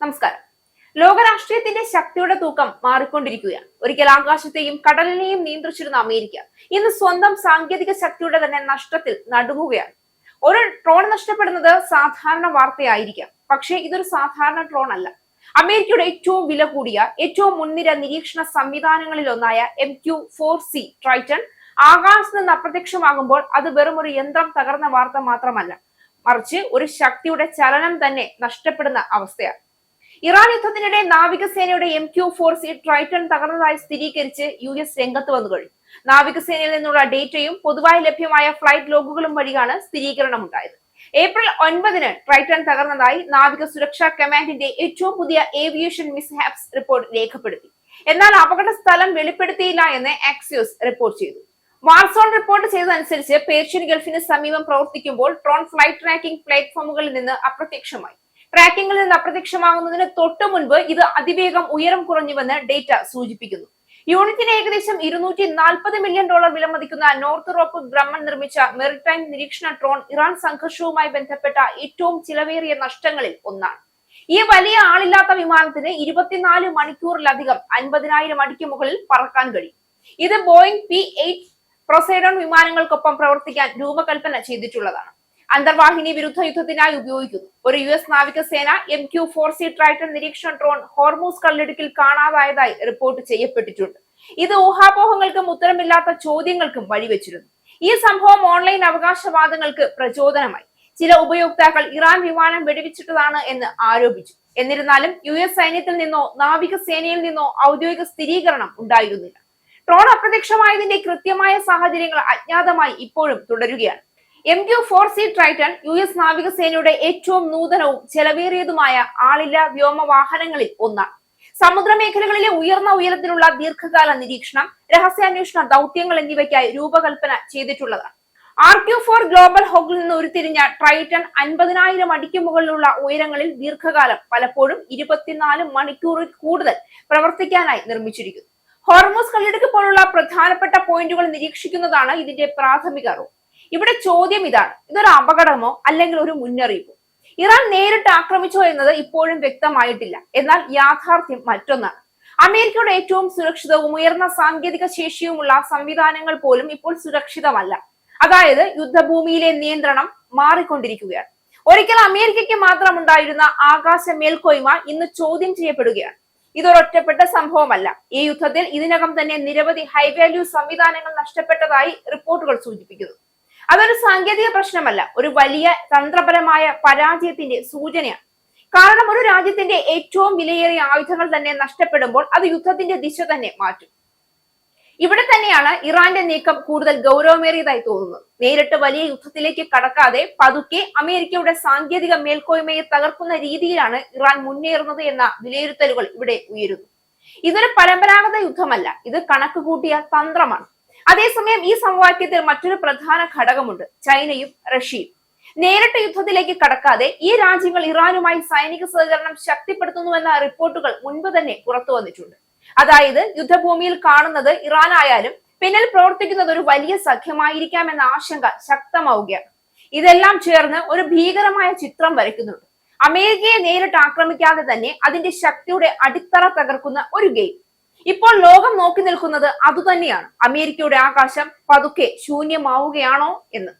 നമസ്കാരം. ലോകരാഷ്ട്രീയത്തിന്റെ ശക്തിയുടെ തൂക്കം മാറിക്കൊണ്ടിരിക്കുകയാണ്. ഒരിക്കൽ ആകാശത്തെയും കടലിനെയും നിയന്ത്രിച്ചിരുന്ന അമേരിക്ക ഇന്ന് സ്വന്തം സാങ്കേതിക ശക്തിയുടെ തന്നെ നഷ്ടത്തിൽ നടുങ്ങുകയാണ്. ഒരു ട്രോൺ നഷ്ടപ്പെടുന്നത് സാധാരണ വാർത്തയായിരിക്കാം, പക്ഷേ ഇതൊരു സാധാരണ ട്രോൺ അല്ല. അമേരിക്കയുടെ ഏറ്റവും വില കൂടിയ, ഏറ്റവും മുൻനിര നിരീക്ഷണ സംവിധാനങ്ങളിൽ ഒന്നായ MQ-4C ട്രൈറ്റൺ ആകാശത്ത് നിന്ന് അപ്രത്യക്ഷമാകുമ്പോൾ അത് വെറും ഒരു യന്ത്രം തകർന്ന വാർത്ത മാത്രമല്ല, മറിച്ച് ഒരു ശക്തിയുടെ ചലനം തന്നെ നഷ്ടപ്പെടുന്ന അവസ്ഥയാണ്. ഇറാൻ യുദ്ധത്തിനിടെ നാവികസേനയുടെ MQ-4C ട്രൈറ്റൺ തകർന്നതായി സ്ഥിരീകരിച്ച് US രംഗത്ത് വന്നു കഴിഞ്ഞു. നാവികസേനയിൽ നിന്നുള്ള ഡേറ്റയും പൊതുവായി ലഭ്യമായ ഫ്ലൈറ്റ് ലോഗുകളും വഴിയാണ് സ്ഥിരീകരണം ഉണ്ടായത്. ഏപ്രിൽ 9 ട്രൈറ്റൺ തകർന്നതായി നാവിക സുരക്ഷാ കമാൻഡിന്റെ ഏറ്റവും പുതിയ ഏവിയേഷൻ മിസ്ഹാപ്സ് റിപ്പോർട്ട് രേഖപ്പെടുത്തി. എന്നാൽ അപകട സ്ഥലം വെളിപ്പെടുത്തിയില്ല എന്ന് ആക്സിയോസ് റിപ്പോർട്ട് ചെയ്തു. വാർസോൺ റിപ്പോർട്ട് ചെയ്തതനുസരിച്ച് പേർഷ്യൻ ഗൾഫിന് സമീപം പ്രവർത്തിക്കുമ്പോൾ ട്രോൺ ഫ്ലൈറ്റ് ട്രാക്കിംഗ് പ്ലാറ്റ്ഫോമുകളിൽ നിന്ന് അപ്രത്യക്ഷമായി. ട്രാക്കിംഗിൽ നിന്ന് അപ്രത്യക്ഷമാകുന്നതിന് തൊട്ടു മുൻപ് ഇത് അതിവേഗം ഉയരം കുറഞ്ഞുവെന്ന് ഡേറ്റ സൂചിപ്പിക്കുന്നു. യൂണിറ്റിന് ഏകദേശം $240 മില്യൺ വിലമതിക്കുന്ന നോർത്ത് ഗ്രമ്മൻ നിർമ്മിച്ച മെറിടൈം നിരീക്ഷണ ട്രോൺ ഇറാൻ സംഘർഷവുമായി ബന്ധപ്പെട്ട ഏറ്റവും ചിലവേറിയ നഷ്ടങ്ങളിൽ ഒന്നാണ്. ഈ വലിയ ആളില്ലാത്ത വിമാനത്തിന് 24 മണിക്കൂറിലധികം 50,000 അടിക്ക് മുകളിൽ പറക്കാൻ കഴിയും. ഇത് ബോയിങ് P-8 പ്രൊസൈഡോൺ വിമാനങ്ങൾക്കൊപ്പം പ്രവർത്തിക്കാൻ രൂപകൽപ്പന ചെയ്തിട്ടുള്ളതാണ്. അന്തർവാഹിനി വിരുദ്ധ യുദ്ധത്തിനായി ഉപയോഗിക്കുന്നു. ഒരു US നാവികസേന MQ-4C ട്രൈറ്റൺ നിരീക്ഷണ ഡ്രോൺ ഹോർമൂസ് കടലിടുക്കിൽ കാണാതായതായി റിപ്പോർട്ട് ചെയ്യപ്പെട്ടിട്ടുണ്ട്. ഇത് ഊഹാപോഹങ്ങൾക്കും ഉത്തരമില്ലാത്ത ചോദ്യങ്ങൾക്കും വഴിവെച്ചിരുന്നു. ഈ സംഭവം ഓൺലൈൻ അവകാശവാദങ്ങൾക്ക് പ്രചോദനമായി. ചില ഉപയോക്താക്കൾ ഇറാൻ വിമാനം വെടിവെച്ചിട്ടതാണ് എന്ന് ആരോപിച്ചു. എന്നിരുന്നാലും US സൈന്യത്തിൽ നിന്നോ നാവികസേനയിൽ നിന്നോ ഔദ്യോഗിക സ്ഥിരീകരണം ഉണ്ടായിരുന്നില്ല. ട്രോൺ അപ്രത്യക്ഷമായതിന്റെ കൃത്യമായ സാഹചര്യങ്ങൾ അജ്ഞാതമായി ഇപ്പോഴും തുടരുകയാണ്. MQ-4C ട്രൈറ്റൺ US നാവികസേനയുടെ ഏറ്റവും നൂതനവും ചെലവേറിയതുമായ ആളില്ലാ വ്യോമവാഹനങ്ങളിൽ ഒന്നാണ്. സമുദ്രമേഖലകളിലെ ഉയർന്ന ഉയരത്തിലുള്ള ദീർഘകാല നിരീക്ഷണം, രഹസ്യാന്വേഷണ ദൗത്യങ്ങൾ എന്നിവയ്ക്കായി രൂപകൽപ്പന ചെയ്തിട്ടുള്ളതാണ്. RQ-4 ഗ്ലോബൽ ഹോക്കിൽ നിന്ന് ഉരുത്തിരിഞ്ഞ ട്രൈറ്റൺ 50,000 അടിക്ക് മുകളിലുള്ള ഉയരങ്ങളിൽ ദീർഘകാലം, പലപ്പോഴും 24 മണിക്കൂറിൽ കൂടുതൽ പ്രവർത്തിക്കാനായി നിർമ്മിച്ചിരിക്കുന്നു. ഹോർമൂസ് കടലിടുക്ക് പോലുള്ള പ്രധാനപ്പെട്ട പോയിന്റുകൾ നിരീക്ഷിക്കുന്നതാണ് ഇതിന്റെ പ്രാഥമിക റോൾ. ഇവിടെ ചോദ്യം ഇതാണ്: ഇതൊരു അപകടമോ അല്ലെങ്കിൽ ഒരു മുന്നറിയിപ്പോ? ഇറാൻ നേരിട്ട് ആക്രമിച്ചോ എന്നത് ഇപ്പോഴും വ്യക്തമായിട്ടില്ല. എന്നാൽ യാഥാർത്ഥ്യം മറ്റൊന്നാണ്. അമേരിക്കയുടെ ഏറ്റവും സുരക്ഷിതവും ഉയർന്ന സാങ്കേതിക ശേഷിയുമുള്ള സംവിധാനങ്ങൾ പോലും ഇപ്പോൾ സുരക്ഷിതമല്ല. അതായത് യുദ്ധഭൂമിയിലെ നിയന്ത്രണം മാറിക്കൊണ്ടിരിക്കുകയാണ്. ഒരിക്കൽ അമേരിക്കയ്ക്ക് മാത്രം ഉണ്ടായിരുന്ന ആകാശ മേൽക്കോയ്മ ഇന്ന് ചോദ്യം ചെയ്യപ്പെടുകയാണ്. ഇതൊരൊറ്റപ്പെട്ട സംഭവമല്ല. ഈ യുദ്ധത്തിൽ ഇതിനകം തന്നെ നിരവധി ഹൈ വാല്യൂ സംവിധാനങ്ങൾ നഷ്ടപ്പെട്ടതായി റിപ്പോർട്ടുകൾ സൂചിപ്പിക്കുന്നു. അതൊരു സാങ്കേതിക പ്രശ്നമല്ല, ഒരു വലിയ തന്ത്രപരമായ പരാജയത്തിന്റെ സൂചനയാണ്. കാരണം ഒരു രാജ്യത്തിന്റെ ഏറ്റവും വിലയേറിയ ആയുധങ്ങൾ തന്നെ നഷ്ടപ്പെടുമ്പോൾ അത് യുദ്ധത്തിന്റെ ദിശ തന്നെ മാറ്റും. ഇവിടെ തന്നെയാണ് ഇറാന്റെ നീക്കം കൂടുതൽ ഗൗരവമേറിയതായി തോന്നുന്നത്. നേരിട്ട് വലിയ യുദ്ധത്തിലേക്ക് കടക്കാതെ പതുക്കെ അമേരിക്കയുടെ സാങ്കേതിക മേൽക്കോയ്മയെ തകർക്കുന്ന രീതിയിലാണ് ഇറാൻ മുന്നേറുന്നത് എന്ന വിലയിരുത്തലുകൾ ഇവിടെ ഉയരുന്നു. ഇതൊരു പരമ്പരാഗത യുദ്ധമല്ല, ഇത് കണക്കുകൂട്ടിയ തന്ത്രമാണ്. അതേസമയം ഈ സമവാക്യത്തിൽ മറ്റൊരു പ്രധാന ഘടകമുണ്ട്: ചൈനയും റഷ്യയും. നേരിട്ട് യുദ്ധത്തിലേക്ക് കടക്കാതെ ഈ രാജ്യങ്ങൾ ഇറാനുമായി സൈനിക സഹകരണം ശക്തിപ്പെടുത്തുന്നുവെന്ന റിപ്പോർട്ടുകൾ മുൻപ് തന്നെ പുറത്തു വന്നിട്ടുണ്ട്. അതായത് യുദ്ധഭൂമിയിൽ കാണുന്നത് ഇറാൻ ആയാലും പിന്നിൽ പ്രവർത്തിക്കുന്നത് ഒരു വലിയ സഖ്യമായിരിക്കാമെന്ന ആശങ്ക ശക്തമാവുകയാണ്. ഇതെല്ലാം ചേർന്ന് ഒരു ഭീകരമായ ചിത്രം വരയ്ക്കുന്നുണ്ട്. അമേരിക്കയെ നേരിട്ട് ആക്രമിക്കാതെ തന്നെ അതിന്റെ ശക്തിയുടെ അടിത്തറ തകർക്കുന്ന ഒരു ഗെയിം. ഇപ്പോൾ ലോകം നോക്കി നിൽക്കുന്നത് അതുതന്നെയാണ്: അമേരിക്കയുടെ ആകാശം പതുക്കെ ശൂന്യമാവുകയാണോ എന്ന്.